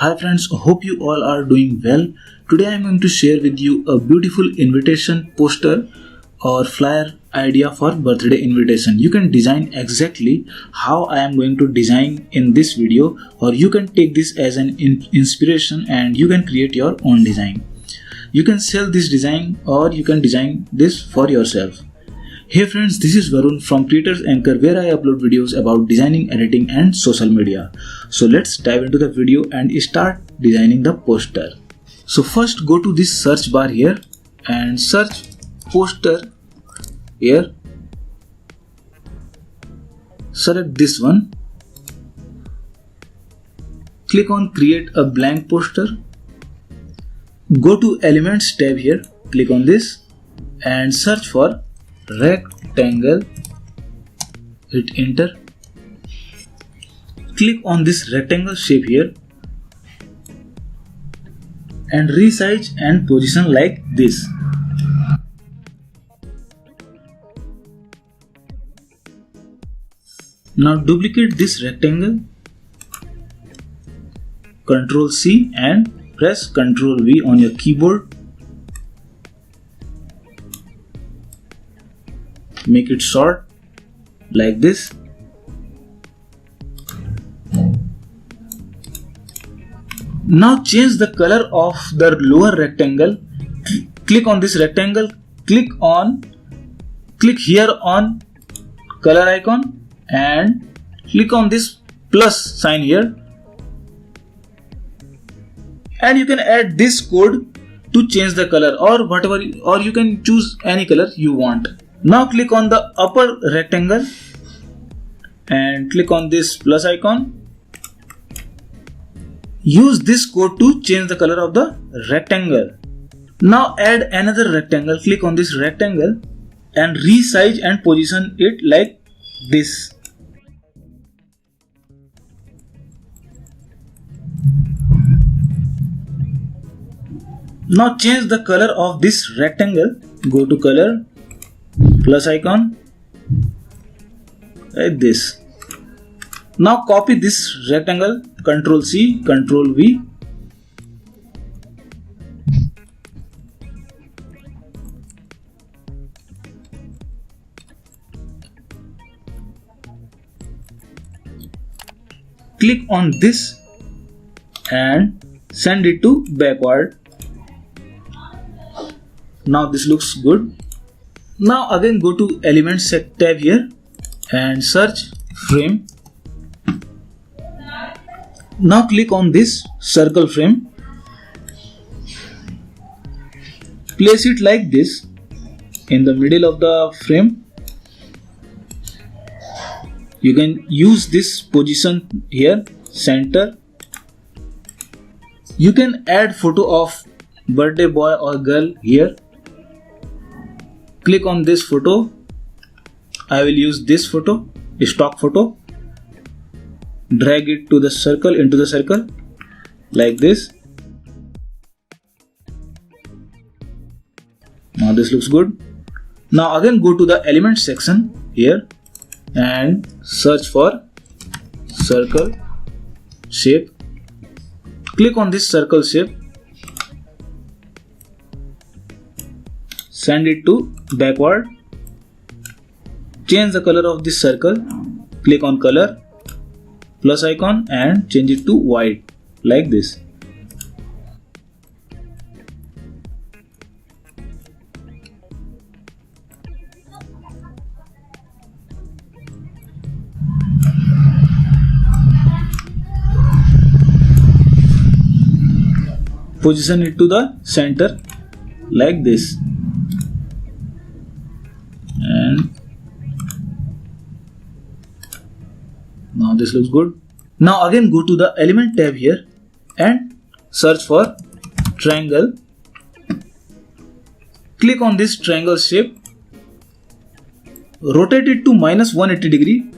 Hi friends, hope you all are doing well. Today I am going to share with you a beautiful invitation poster or flyer idea for birthday invitation. You can design exactly how I am going to design in this video, or you can take this as an inspiration and you can create your own design. You can sell this design or you can design this for yourself. Hey friends, this is Varun from Creators Anchor, where I upload videos about designing, editing and social media. So let's dive into the video and start designing the poster. So first go to this search bar here and search poster here. Select this one. Click on create a blank poster. Go to elements tab here. Click on this and search for rectangle. Hit enter. Click on this rectangle shape here and resize and position like this. Now duplicate this rectangle. Ctrl C and press Ctrl V on your keyboard. Make it short like this. Now change the color of the lower rectangle. Click on this rectangle. Click here on color icon and click on this plus sign here. And you can add this code to change the color or whatever, or you can choose any color you want. Now click on the upper rectangle and click on this plus icon. Use this code to change the color of the rectangle. Now add another rectangle. Click on this rectangle and resize and position it like this. Now change the color of this rectangle. Go to color, plus icon like this. Now copy this rectangle, Ctrl C, Ctrl V. Click on this and send it to backward. Now this looks good. Now again go to elements tab here and search frame. Now click on this circle frame. Place it like this in the middle of the frame. You can use this position here, center. You can add photo of birthday boy or girl here. Click on this photo. I will use this photo, stock photo. Drag it to the circle, into the circle like this. Now this looks good. Now again go to the element section here and search for circle shape. Click on this circle shape. Send it to backward. Change the color of this circle. Click on color, plus icon and change it to white like this. Position it to the center like this. And now this looks good. Now again go to the element tab here and search for triangle. Click on this triangle shape. Rotate it to -180 degree.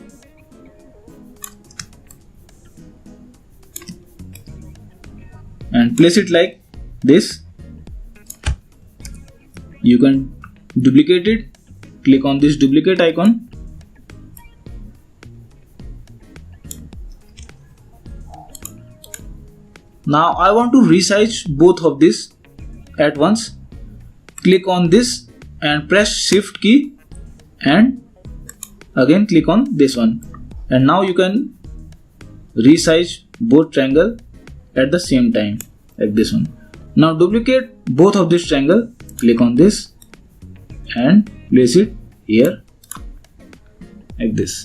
And place it like this. You can duplicate it. Click on this duplicate icon. Now I want to resize both of this at once. Click on this and press shift key and again click on this one, and now you can resize both triangle at the same time like this one. Now duplicate both of this triangle, click on this and place it here like this.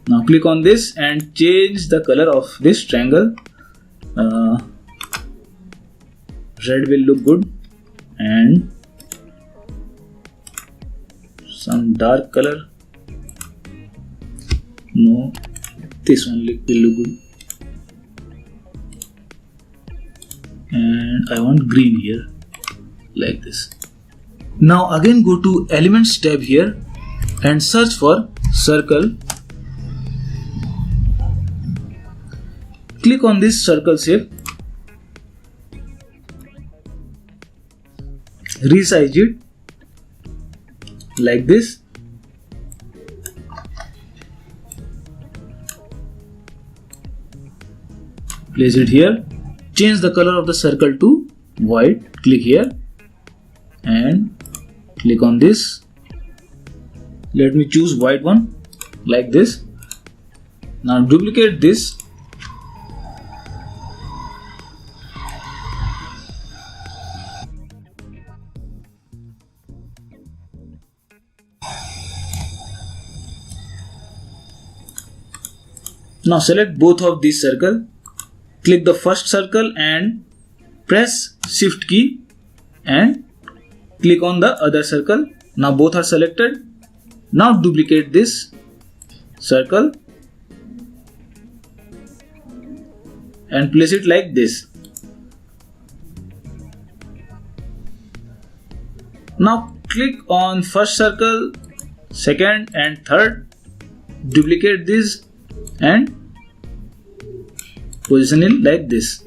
Now click on this and change the color of this triangle. Red will look good, and some dark color. No, this one will look good. And I want green here like this. Now again go to Elements tab here and search for circle. Click on this circle shape, resize it like this. Place it here. Change the color of the circle to white. Click here and click on this. Let me choose white one like this. Now duplicate this. Now select both of these circle. Click the first circle and press shift key and click on the other circle. Now both are selected. Now duplicate this circle and place it like this. Now click on first circle, second and third. Duplicate this and position it like this.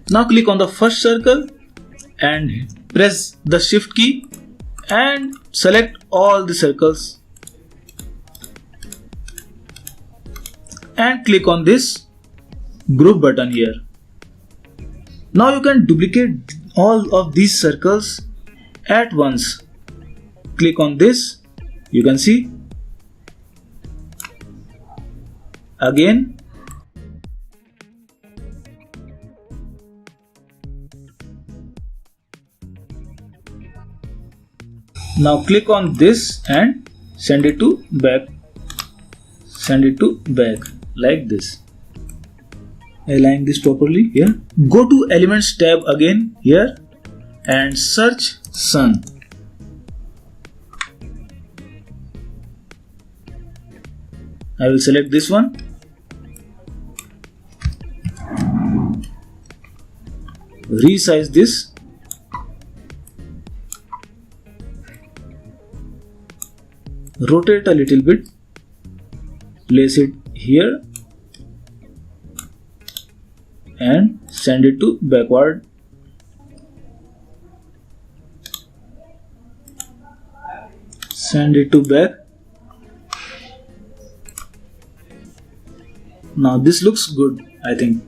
Now click on the first circle and press the shift key and select all the circles and click on this group button here. Now you can duplicate all of these circles at once. Click on this, you can see. Again, now click on this and send it to back. Send it to back like this. Align this properly here. Go to Elements tab again here and search sun. I will select this one. Resize this. Rotate a little bit, place it here and send it to backward. Send it to back. Now this looks good, I think.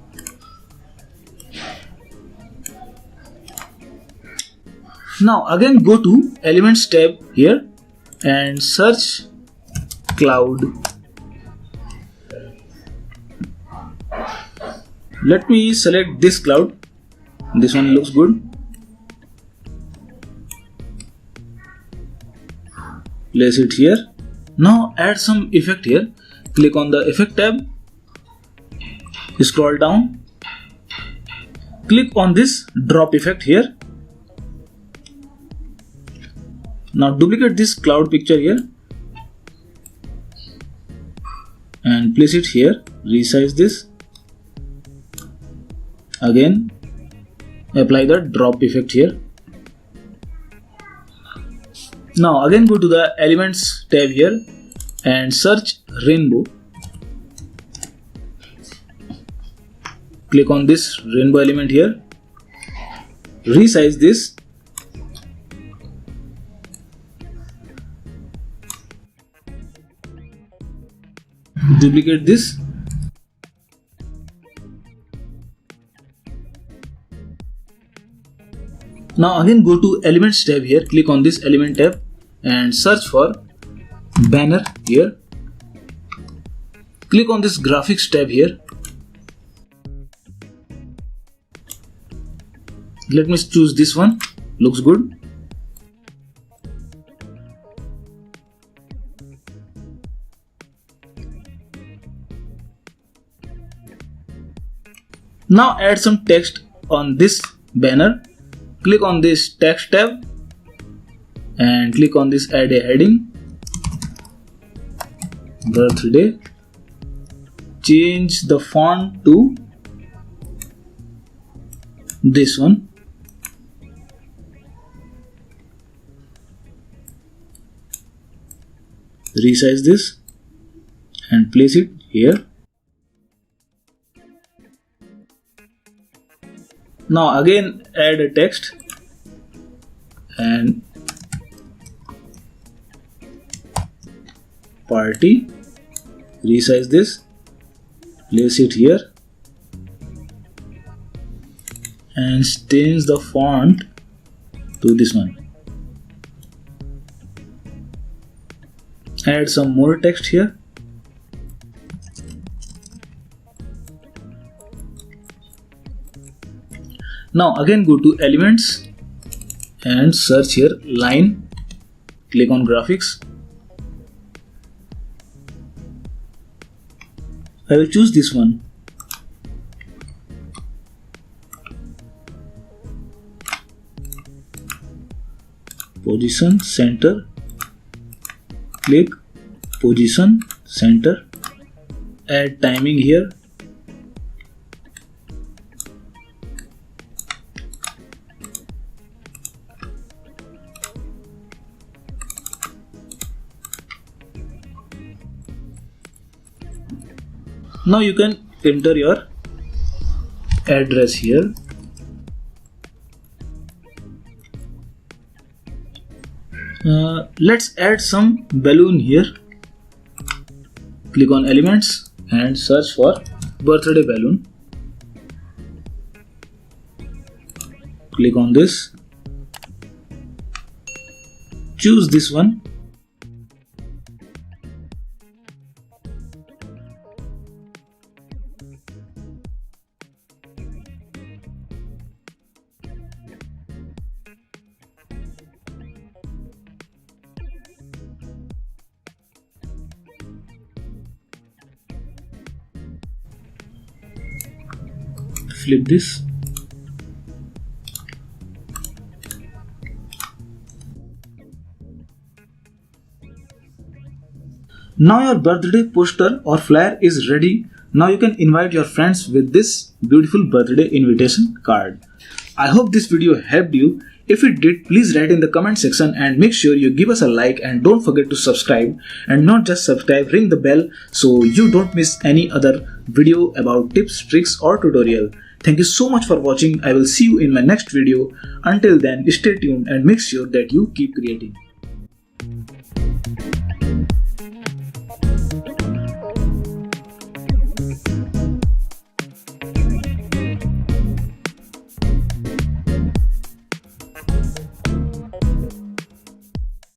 Now again go to Elements tab here and search cloud. Let me select this cloud. This one looks good. Place it here. Now add some effect here. Click on the effect tab. Scroll down. Click on this drop effect here. Now duplicate this cloud picture here and place it here. Resize this. Again apply the drop effect here. Now again go to the Elements tab here and search rainbow. Click on this rainbow element here. Resize this. Duplicate this. Now again go to Elements tab here, click on this Element tab and search for banner here. Click on this Graphics tab here. Let me choose this one, looks good. Now add some text on this banner. Click on this Text tab and click on this Add a heading. Birthday. Change the font to this one. Resize this and place it here. Now again add a text and party. Resize this, place it here and change the font to this one. Add some more text here. Now again go to Elements and search here line. Click on Graphics. I will choose this one. Position center. Click position center. Add timing here. Now you can enter your address here. Let's add some balloon here. Click on Elements and search for birthday balloon. Click on this. Choose this one. Flip this. Now your birthday poster or flyer is ready. Now you can invite your friends with this beautiful birthday invitation card. I hope this video helped you. If it did, please write in the comment section and make sure you give us a like and don't forget to subscribe, and not just subscribe, ring the bell so you don't miss any other video about tips, tricks or tutorial. Thank you so much for watching. I will see you in my next video. Until then, stay tuned and make sure that you keep creating.